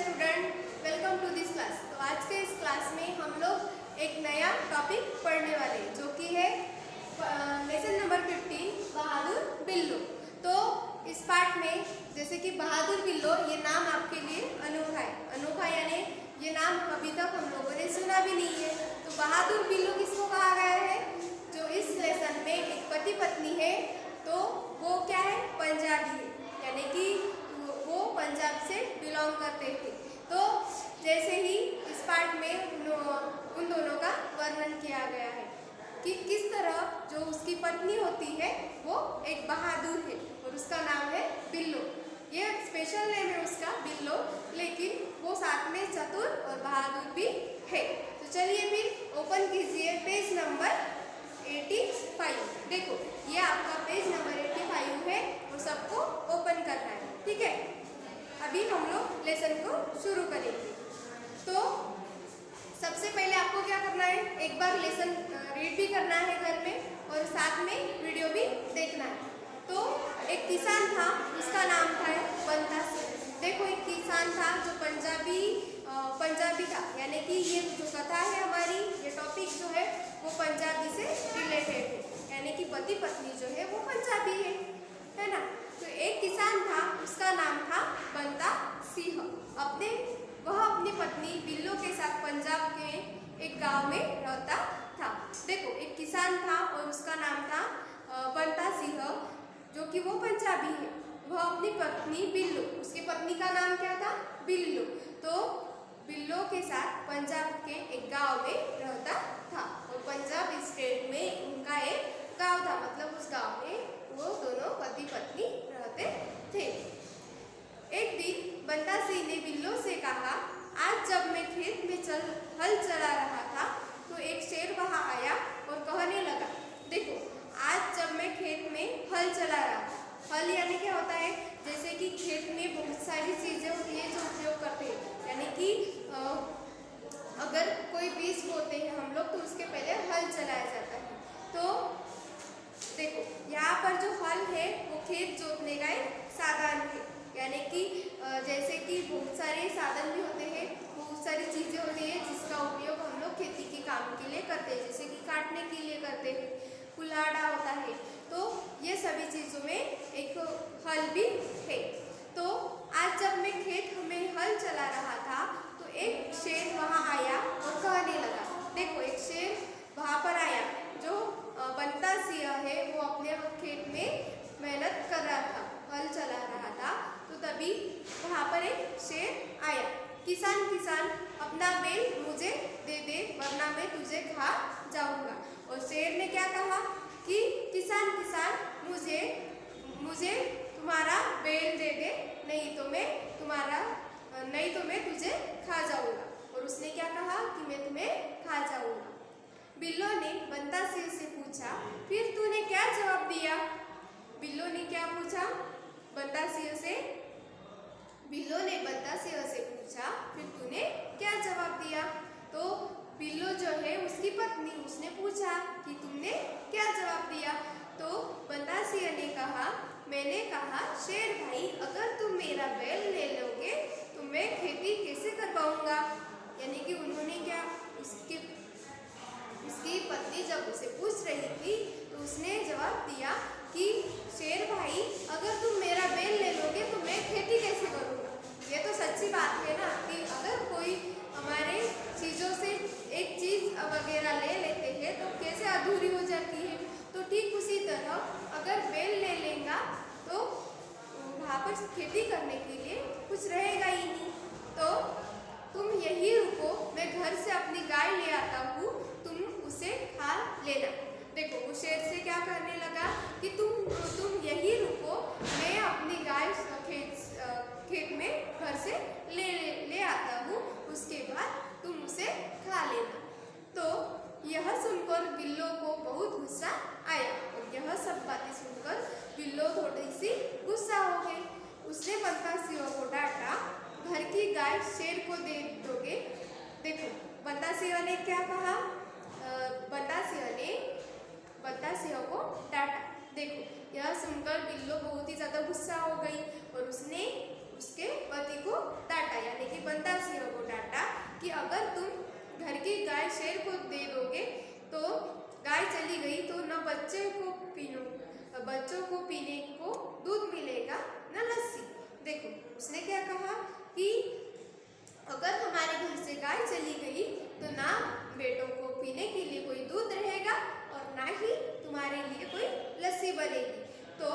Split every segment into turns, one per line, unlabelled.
Student, welcome to this class. तो आज के इस क्लास में हम लोग एक नया टॉपिक पढ़ने वाले हैं जो कि है लेसन नंबर 15 बहादुर बिल्लो। तो इस पार्ट में जैसे कि बहादुर बिल्लो ये नाम आपके लिए अनोखा है। अनोखा यानी ये नाम अभी तक हम लोगों ने सुना भी नहीं है। तो बहादुर बिल्लो किसको कहा गया है? जो इस लेसन में एक पति पत्नी है तो वो क्या है? पंजाबी है, यानी कि वो पंजाब से बिलोंग करते थे। तो जैसे ही इस पार्ट में उन दोनों का वर्णन किया गया है कि किस तरह जो उसकी पत्नी होती है वो एक बहादुर है और उसका नाम है बिल्लो। ये स्पेशल नेम है उसका बिल्लो, लेकिन वो साथ में चतुर और बहादुर भी है। तो चलिए फिर ओपन कीजिए पेज नंबर 85। देखो ये आपका पेज नंबर 85 है और सबको ओपन करना है, ठीक है। अभी हम लोग लेसन को शुरू करेंगे। तो सबसे पहले आपको क्या करना है? एक बार लेसन रीड भी करना है घर में और साथ में वीडियो भी देखना है। तो एक किसान था, उसका नाम था बंता सिंह। देखो एक किसान था जो पंजाबी था, यानी कि ये जो कथा है हमारी, ये टॉपिक जो है वो पंजाबी से रिलेटेड है, यानी कि पति पत्नी जो है वो पंजाबी है ना। तो एक किसान था, उसका नाम था बंता सिंह। वह अपनी पत्नी बिल्लो के साथ पंजाब के एक गांव में रहता था। देखो एक किसान था और उसका नाम था बंता सिंह, जो कि वो पंजाबी है। वह अपनी पत्नी बिल्लो, उसकी पत्नी का नाम क्या था? बिल्लो। तो बिल्लो के साथ पंजाब के एक गांव में रहता था और पंजाब स्टेट में उनका एक गांव था, मतलब उस गांव में वो दोनों पति पत्नी रहते थे। एक दिन बंता सिंह ने बिल्लो से कहा, आज जब मैं खेत में हल चला रहा था तो एक शेर वहां आया और कहने लगा। देखो आज जब मैं खेत में हल चला रहा था, हल यानी क्या होता है? जैसे कि खेत में बहुत सारी चीजें होती है जो उपयोग करते हैं, यानी कि अगर कोई बीज बोते हैं हम लोग तो उसके पहले हल चलाया जाता है। तो देखो यहाँ पर जो हल है वो खेत जोतने का एक साधन है, यानी कि जैसे कि बहुत सारे साधन भी होते हैं, बहुत सारी चीजें होती है जिसका उपयोग हम लोग खेती के काम के लिए करते हैं, जैसे कि काटने के लिए करते हैं, कुल्हाड़ा होता है। तो ये सभी चीजों में एक हल भी है। तो आज जब मैं खेत में हल चला रहा था तो एक शेर वहां आया और कहने लगा। देखो एक शेर वहां पर आया, जो बंता सिंह है वो अपने खेत में मेहनत कर रहा था, हल चला रहा था। तो तभी वहां पर एक शेर आया, किसान किसान अपना बैल मुझे दे दे वरना मैं तुझे खा जाऊंगा। और शेर ने क्या कहा कि किसान किसान मुझे तुम्हारा बैल दे दे, नहीं तो मैं तुझे खा जाऊंगा। और उसने क्या कहा कि मैं तुम्हें खा जाऊंगा। बिल्लो ने बंता सिंह से पूछा, फिर तूने क्या जवाब दिया? बिल्लो ने क्या पूछा? बंता सिंह से बिल्लो ने बंता सिंह से पूछा, फिर तूने क्या जवाब दिया? तो बिल्लो जो है उसकी पत्नी, उसने पूछा कि तुमने क्या जवाब दिया? तो बंता सिंह ने कहा, मैंने कहा शेर भाई अगर तुम मेरा बैल ले लोगे तो मैं खेती कैसे कर पाऊंगा। यानी कि उन्होंने क्या, उसकी पत्नी जब उसे पूछ रही थी तो उसने जवाब दिया कि शेर भाई अगर तुम मेरा बैल ले लोगे तो मैं खेती कैसे करूँगा। ये तो सच्ची बात है ना कि अगर कोई हमारे चीज़ों से एक चीज़ वगैरह ले लेते हैं तो कैसे अधूरी हो जाती है। तो ठीक उसी तरह अगर बैल ले लेगा तो वहाँ पर खेती करने के लिए कुछ रहेगा ही नहीं। तो तुम यही रुको, मैं घर से अपनी गाय ले आता हूँ, तुम उसे खा लेना। देखो वो शेर से क्या करने लगा कि तुम यही रुको, मैं अपनी गाय खेत में घर से ले आता हूँ, उसके बाद तुम उसे खा लेना। तो यह सुनकर बिल्लो को बहुत गुस्सा आया और यह सब बातें सुनकर बिल्लो थोड़ी सी गुस्सा हो गई। उसने बंता सिंह को डांटा, घर की गाय शेर को दे दोगे? देखो बंता सिंह ने क्या कहा? बंता सिंह को डांटा। देखो यह सुनकर बिल्लो बहुत ही ज्यादा गुस्सा हो गई और उसने उसके पति को डांटा, यानी कि बंदा सिंह को डांटा कि अगर तुम घर की गाय शेर को दे दोगे तो गाय चली गई तो न बच्चों को पीने को दूध मिलेगा न लस्सी। देखो उसने क्या कहा कि अगर हमारे घर से गाय चली गई तो ना बेटों को पीने के लिए कोई दूध रहेगा और ना ही तुम्हारे लिए कोई लस्सी बनेगी। तो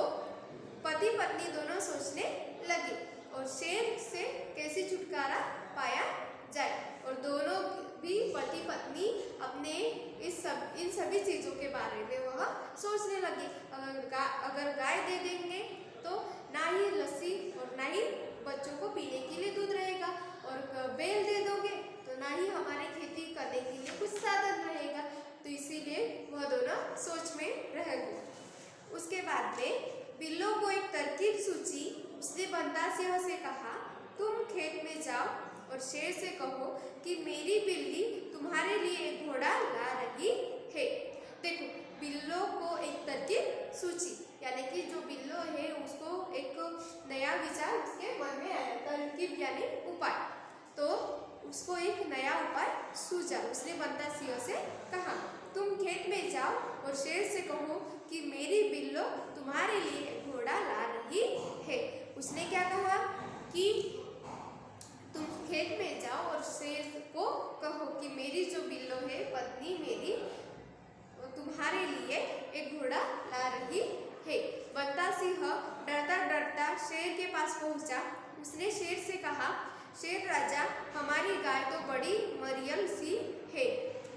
पति पत्नी दोनों सोचने लगे और शेर से कैसे छुटकारा पाया जाए, और दोनों भी पति पत्नी अपने इन सभी चीज़ों के बारे में वह सोचने लगे। अगर गाय दे देंगे तो ना ही लस्सी और ना ही बच्चों को पीने के लिए दूध रहेगा, और बैल दे दोगे तो ना ही हमारे खेती करने के लिए कुछ साधन रहेगा। तो इसीलिए वह दोनों सोच में रह गए। उसके बाद में बिल्लो को एक तरकीब सूझी। उसने बंदा सिंह से कहा, तुम खेत में जाओ और शेर से कहो कि मेरी बिल्ली तुम्हारे लिए एक घोड़ा ला रही है। देखो बिल्लो को एक तरकीब सूझी, यानी कि जो बिल्लो है उसको एक नया विचार उसके मन में आया, तरकीब यानी उपाय। तो उसको एक नया उपाय सूझा। उसने बंदा सिंह से कहा, तुम खेत में जाओ और शेर से कहो कि मेरी बिल्लो तुम्हारे लिए एक घोड़ा ला रही है। उसने क्या कहा कि तुम खेत में जाओ और शेर को कहो कि मेरी जो बिल्लो है पत्नी मेरी तुम्हारे लिए एक घोड़ा ला रही है। बंदा सिंह डरता डरता शेर के पास पहुंचा। उसने शेर से कहा, शेर राजा हमारी गाय तो बड़ी मरियल सी है।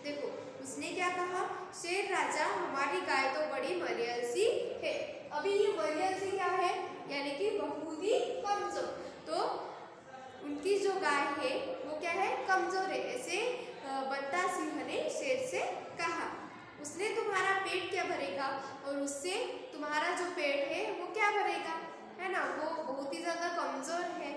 देखो उसने क्या कहा, शेर राजा हमारी गाय तो बड़ी मरियल सी है। अभी ये मरियल सी क्या है, यानी कि बहुत ही कमजोर। तो उनकी जो गाय है वो क्या है, कमजोर है, ऐसे बंदा सिंह ने शेर से कहा। उसने तुम्हारा पेट क्या भरेगा और उससे तुम्हारा जो पेट है वो क्या भरेगा, है ना, वो बहुत ही ज्यादा कमजोर है।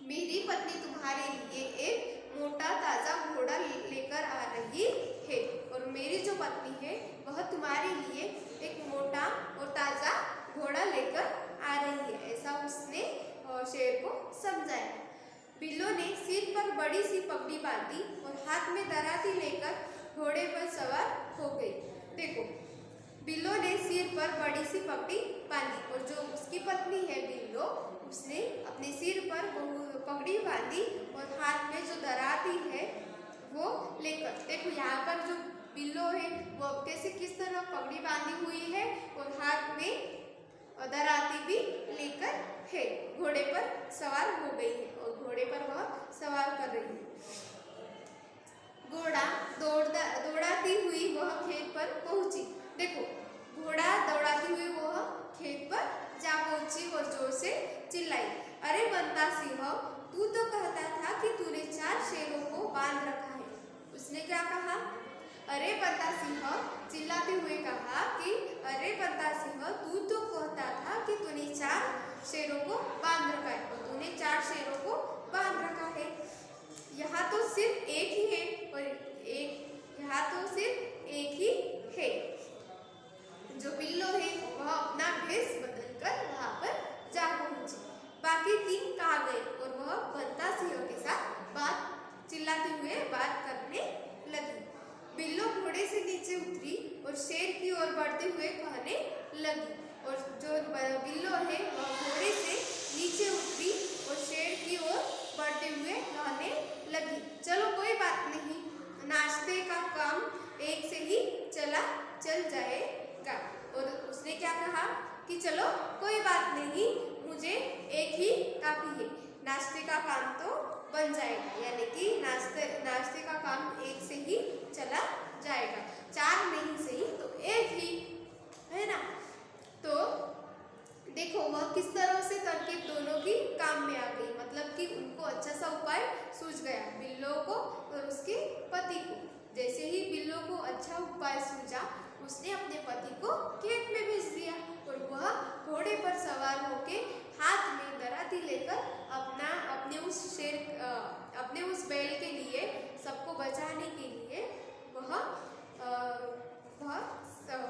मेरी पत्नी तुम्हारे लिए एक मोटा ताजा घोड़ा लेकर आ रही है, और मेरी जो पत्नी है वह तुम्हारे लिए एक मोटा और ताजा घोड़ा लेकर आ रही है। ऐसा उसने शेर को समझाया। बिल्लो ने सिर पर बड़ी सी पगड़ी बांधी और हाथ में दराती लेकर घोड़े पर सवार हो गई। देखो बिल्लो ने सिर पर बड़ी सी पगड़ी बांधी और जो उसकी पत्नी है बिल्लो, उसने अपने सिर पर पगड़ी बांधी और हाथ में जो दराती है वो लेकर। देखो यहाँ पर जो बिल्लो है वो कैसे किस तरह पगड़ी बांधी हुई है और हाथ में दराती भी लेकर है, घोड़े पर सवार हो गई है और घोड़े पर वह सवार कर रही है। घोड़ा दौड़ाती हुई वह खेत पर पहुंची। देखो घोड़ा दौड़ाती हुई वह खेत पर जा पहुंची और जोर से चिल्लाई, अरे बंदा सिंह, तू तो कहता था कि तूने 4 शेरों को बांध रखा है। उसने क्या कहा, अरे बंदा सिंह चिल्लाते हुए कहा कि अरे बंदा सिंह, तू तो कहता था कि तूने 4 शेरों को बांध रखा है और तूने 4 शेरों को बांध रखा है। यहाँ तो सिर्फ एक ही है और यहाँ तो सिर्फ एक ही है। जो बिल्लो है वह अपना भेष बदलकर वहाँ पर जा पहुंची। बाकी 3 कहाँ गए और वह बंदा सिंह के साथ चिल्लाते हुए बात करने लगी। बिल्लो घोड़े से नीचे उतरी और शेर की ओर बढ़ते हुए कहने लगी, और जो बिल्लो है वह घोड़े से नीचे उतरी और शेर की ओर बढ़ते हुए कहने लगी, चलो कोई बात नहीं, नाश्ते का काम एक से ही चल जाएगा। और उसने क्या कहा कि चलो कोई बात नहीं, मुझे एक ही काफी है, नाश्ते का काम तो बन जाएगा, यानी कि नाश्ते का काम एक से ही चला जाएगा, 4 नहीं सही तो एक ही, है ना। तो देखो वह किस तरह से तरकीब दोनों की काम में आ गई, मतलब कि उनको अच्छा सा उपाय सूझ गया, बिल्लो को और उसके पति को। जैसे ही बिल्लो को अच्छा उपाय सूझा, उसने अपने पति को खेत में भेज दिया और वह घोड़े पर सवार होके हाथ में दराती लेकर अपने उस बैल के लिए, सबको बचाने के लिए वह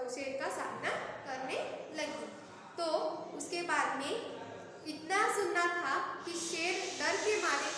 शेर का सामना करने लगी। तो उसके बाद में इतना सुनना था कि शेर डर के मारे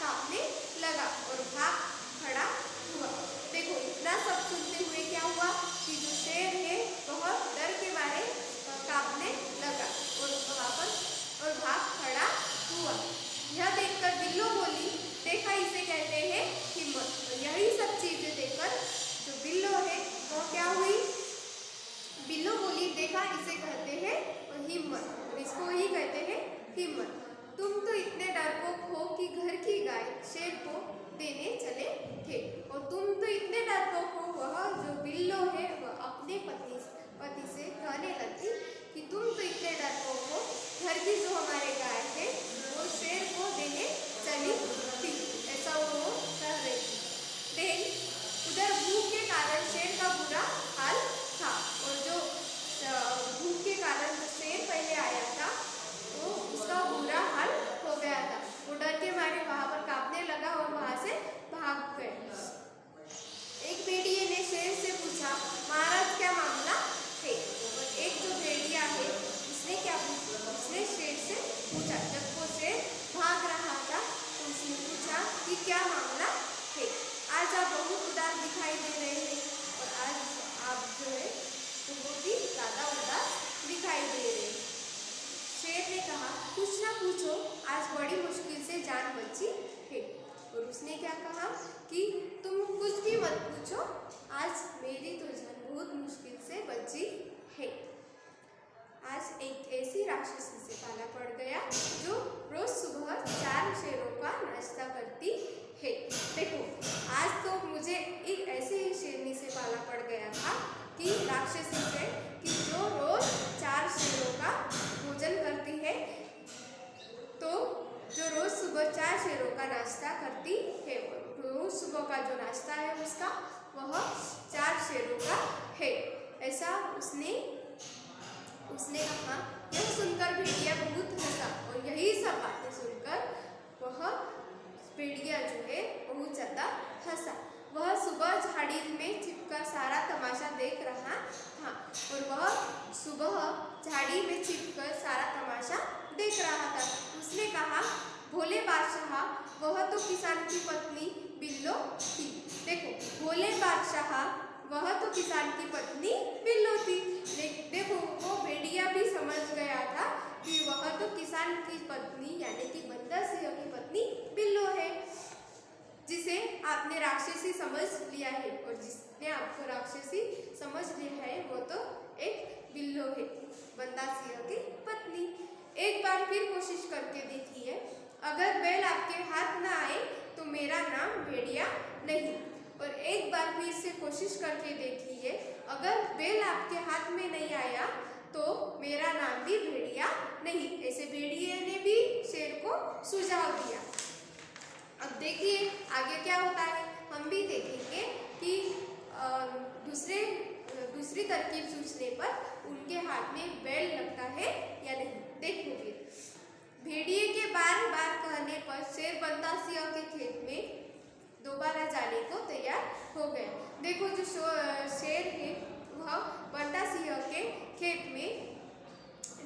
कि तुम तो इतने डरपोक हो, घर की जो हमारे गाय है वो शेर को देने चली थी, ऐसा वो कह रही थी। देन उधर भूख के कारण शेर का बुरा हाल था, और जो भूख के कारण जो शेर पहले आया था तो उसका बुरा हाल हो गया था। वो डर के मारे वहां पर कांपने लगा और वहां से भाग गए। एक भेड़िए ने शेर से पूछा, महाराज क्या मामला है? और एक जो भेड़िया है उसने क्या पूछा, उसने शेर से पूछा। जब वो शेर भाग रहा था तो उसने पूछा कि क्या मामला है? आज आप बहुत उदास दिखाई दे रहे हैं, और आज आप जो है तो बहुत ही ज्यादा उदास दिखाई दे रहे हैं। शेर ने कहा, कुछ ना पूछो, आज बड़ी मुश्किल से जान बची है। और उसने क्या कहा कि तुम कुछ भी मत पूछो, आज मेरी तो जान बहुत मुश्किल से बची है। आज एक ऐसी राक्षसी से पाला पड़ गया जो रोज सुबह 4 शेरों का नाश्ता करती है। देखो, आज तो मुझे एक ऐसे ही शेरनी से पाला पड़ गया था कि राक्षसी से, कि जो रोज 4 शेरों का भोजन करती है, तो जो रोज सुबह 4 शेरों का नाश्ता करती है, रोज सुबह का जो नाश्ता है उसका वह 4 शेरों का है, ऐसा उसने कहा। यह सुनकर भेड़िया बहुत हंसा, और यही सब बातें सुनकर वह भेड़िया जो है बहुत ज्यादा हंसा। वह सुबह झाड़ी में छिपकर सारा तमाशा देख रहा था, और वह सुबह झाड़ी में छिपकर सारा तमाशा देख रहा था। उसने कहा, भोले बादशाह, वह तो किसान की पत्नी बिल्लो थी। देखो, भोले बादशाह, वह तो किसान की पत्नी बिल्लो थी। देखो, वो भेड़िया भी समझ गया था कि वह तो किसान की पत्नी यानी कि बंदर सिंह की पत्नी बिल्लो है, जिसे आपने राक्षसी समझ लिया है, और जिसने आपको राक्षसी समझ लिया है वो तो एक बिल्लो है, बंदा सिंह की पत्नी। एक बार फिर कोशिश करके देखिए, अगर बैल आपके हाथ ना आए तो मेरा नाम भेड़िया नहीं। और एक बार फिर से कोशिश करके देखिए, अगर बैल आपके हाथ में नहीं आया तो मेरा नाम भी भेड़िया नहीं। ऐसे भेड़िए ने भी शेर को सुझाव दिया। अब देखिए आगे क्या होता है, हम भी देखेंगे कि दूसरी तरकीब सोचने पर उनके हाथ में बैल लगता है या नहीं। देखोगे, भेड़िए के बार बार कहने पर शेर बंदा सिंह के खेत में दोबारा जाने को तैयार हो गया। देखो, जो शेर है वह बंदा सिंह के खेत में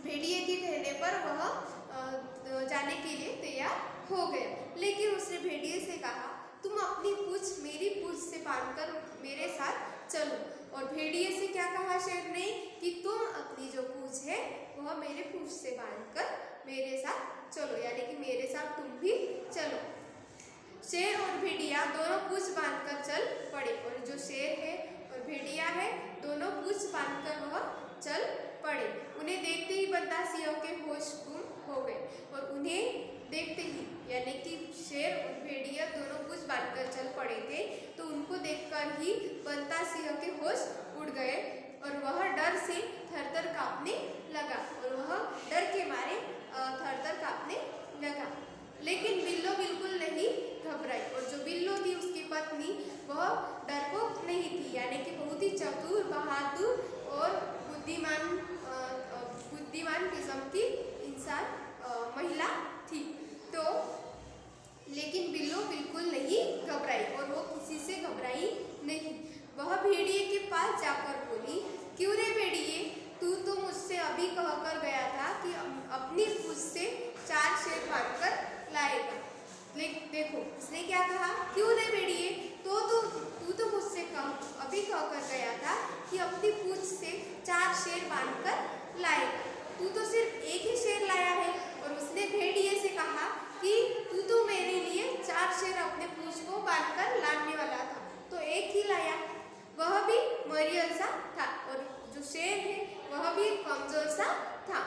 भेड़िए के कहने पर वह जाने के लिए तैयार हो गया, लेकिन उसने भेड़िए से कहा, तुम अपनी पूंछ मेरी पूंछ से बांधकर मेरे साथ चलो। और भेड़िए से क्या कहा शेर ने कि तुम अपनी जो पूंछ है वह मेरे पूंछ से बांधकर मेरे साथ चलो, यानी कि मेरे साथ तुम भी चलो। शेर और भेड़िया दोनों पूंछ बांधकर चल पड़े, और जो शेर है और भेड़िया है दोनों पूंछ बांधकर वह चल पड़े। उन्हें देखते ही बंदा सिंह के होश गुम हो गए, और उन्हें देखते ही यानी कि शेर और भेड़िया दोनों पूंछ बांधकर चल पड़े थे, तो उनको देखकर ही बंदा सिंह के होश उड़ गए, और वह डर से थरथर कांपने लगा, और वह डर के मारे थरथर कांपने लगा। लेकिन बिल्लो बिल्कुल नहीं घबराई, और जो बिल्लो थी उसकी पत्नी वह डरपोक नहीं थी, यानी कि बहुत ही चतुर, बहादुर और बुद्धिमान किस्म की इंसान महिला थी। तो लेकिन बिल्लो बिल्कुल नहीं घबराई, और वो किसी से घबराई नहीं। वह भेड़िए के पास जाकर बोली, क्यों रे भेड़िए, तू तो मुझसे अभी कहकर गया था कि अपनी पूंछ से 4 शेर बांधकर लाएगा। देखो, उसने क्या कहा, क्यों रे भेड़िए, तू तो मुझसे अभी कहकर गया था कि अपनी पूंछ से 4 शेर बांधकर लाएगा। तू तो सिर्फ एक ही शेर लाया है। और उसने भेड़िए से कहा कि तू तो मेरे लिए 4 शेर अपने पूंछ को बांधकर लाने वाला था, तो एक ही लाया, वह भी मरियल सा था, और जो शेर है वह भी कमजोर सा था।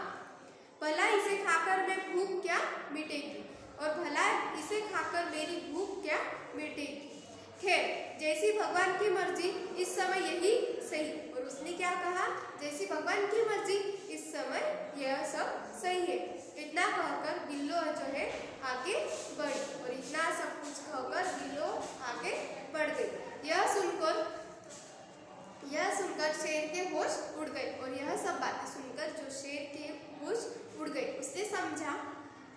भला इसे खाकर मैं भूख क्या मिटेगी, और भला इसे खाकर मेरी भूख क्या मिटेगी। खैर, जैसी भगवान की मर्जी, इस समय यही सही। और उसने क्या कहा जैसी भगवान की मर्जी, इस समय यह सब सही है। इतना कहकर बिल्लो जो है आगे बढ़ी और इतना सब कुछ कहकर बिल्लो आगे बढ़ गई। यह सुनकर शेर के होश उड़ गए और यह सब बातें सुनकर जो शेर के होश उड़ गए, उसने समझा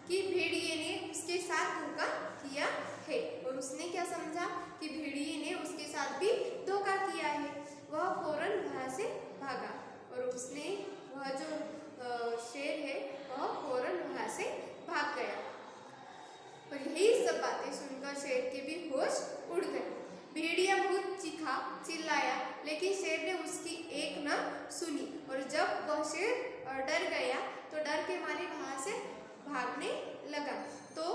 कि भेड़िए ने उसके साथ धोखा किया है। और उसने क्या समझा कि भेड़िए ने उसके साथ भी धोखा किया है। वह फौरन वहां से भागा और उसने वह जो शेर है वह फौरन वहां से भाग गया। और यही सब बातें सुनकर शेर के भी होश उड़ गए। भेड़िया बहुत चीखा चिल्लाया, लेकिन शेर ने उसकी एक न सुनी और जब वह शेर डर गया तो डर के मारे वहां से भागने लगा। तो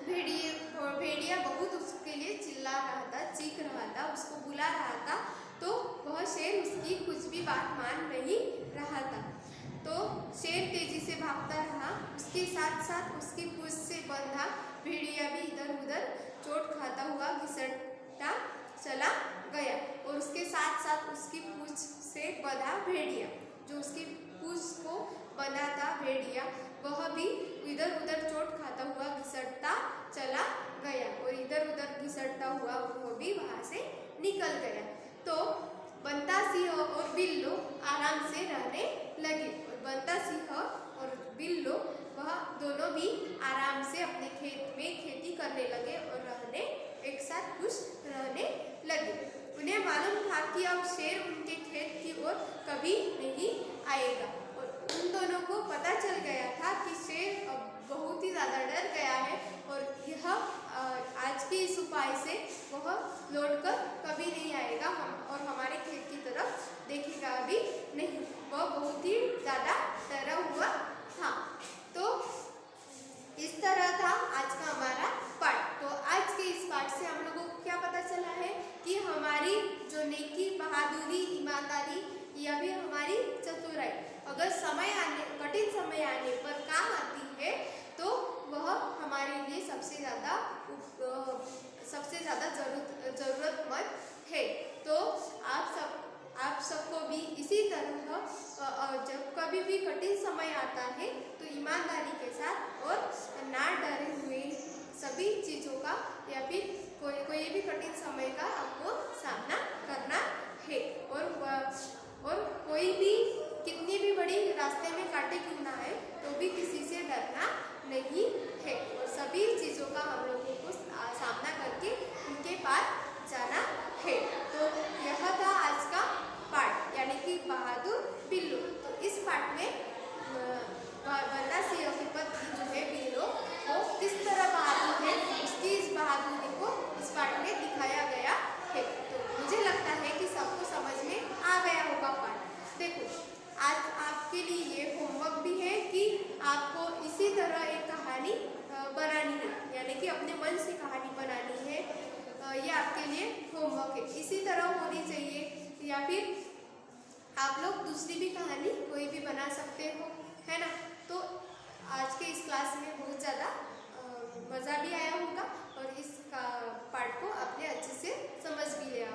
भेड़िया बहुत उसके लिए चिल्ला रहा था, चीख रहा था, उसको बुला रहा था, तो वह शेर उसकी कुछ भी बात मान नहीं रहा था। तो शेर तेजी से भागता रहा, उसके साथ साथ उसकी पूंछ से बंधा भेड़िया भी इधर उधर चोट खाता हुआ घिसटता चला गया और उसके साथ साथ उसकी पूंछ से बंधा भेड़िया, जो उसकी पूंछ को बंधा था भेड़िया, वह भी इधर उधर चोट खाता हुआ घिसटता चला गया और इधर उधर घिसटता हुआ वह भी वहां से निकल गया। तो बंता सिंह और बिल्लो आराम से रहने लगे और बंता सिंह और बिल्लो वह दोनों भी आराम से अपने खेत में खेती करने लगे और रहने एक साथ खुश रहने लगे। उन्हें मालूम था कि अब शेर उनके खेत की ओर कभी नहीं आएगा और उन दोनों को पता चल गया था कि शेर अब बहुत ही ज़्यादा डर गया है और यह आज के इस उपाय से वह लौटकर कभी नहीं आएगा और हमारे खेत की तरफ देखेगा भी नहीं। वह बहुत ही ज़्यादा डरा हुआ था। तो इस तरह था आज का हमारा पाठ। तो आज के इस पाठ से हम लोगों को क्या पता चला है कि हमारी जो नेकी, बहादुरी, ईमानदारी या भी हमारी चतुराई अगर कठिन समय आने पर काम आती है तो वह हमारे लिए सबसे ज़्यादा ज़रूरतमंद है। तो आप सबको भी इसी तरह जब कभी भी कठिन समय आता है तो ईमानदारी के साथ और ना डरे हुए सभी चीज़ों का या फिर कोई भी कठिन समय का आपको सामना करना है। और कोई भी कितनी भी बड़ी रास्ते में कांटे क्यों ना आए तो भी किसी से डरना नहीं है और सभी चीज़ों का हम लोगों को सामना करके उनके पार जाना है। तो यह था आज का पाठ, यानी कि बहादुर बिल्लो। तो इस पाठ में बंदा सिंह की पत्नी जो है बिल्लो वो किस तरह बहादुर है, उसकी इस बहादुरी को इस पाठ में दिखाया गया है। तो मुझे लगता है कि सबको समझ में आ गया होगा पाठ। देखो, आज आपके लिए ये होमवर्क भी है कि आपको इसी तरह एक कहानी बनानी है, यानी कि अपने मन से कहानी बनानी है। ये आपके लिए होमवर्क है, इसी तरह होनी चाहिए। या फिर आप लोग दूसरी भी कहानी कोई भी बना सकते हो, है ना। तो आज के इस क्लास में बहुत ज़्यादा मज़ा भी आया होगा और इस पाठ को आपने अच्छे से समझ भी लिया।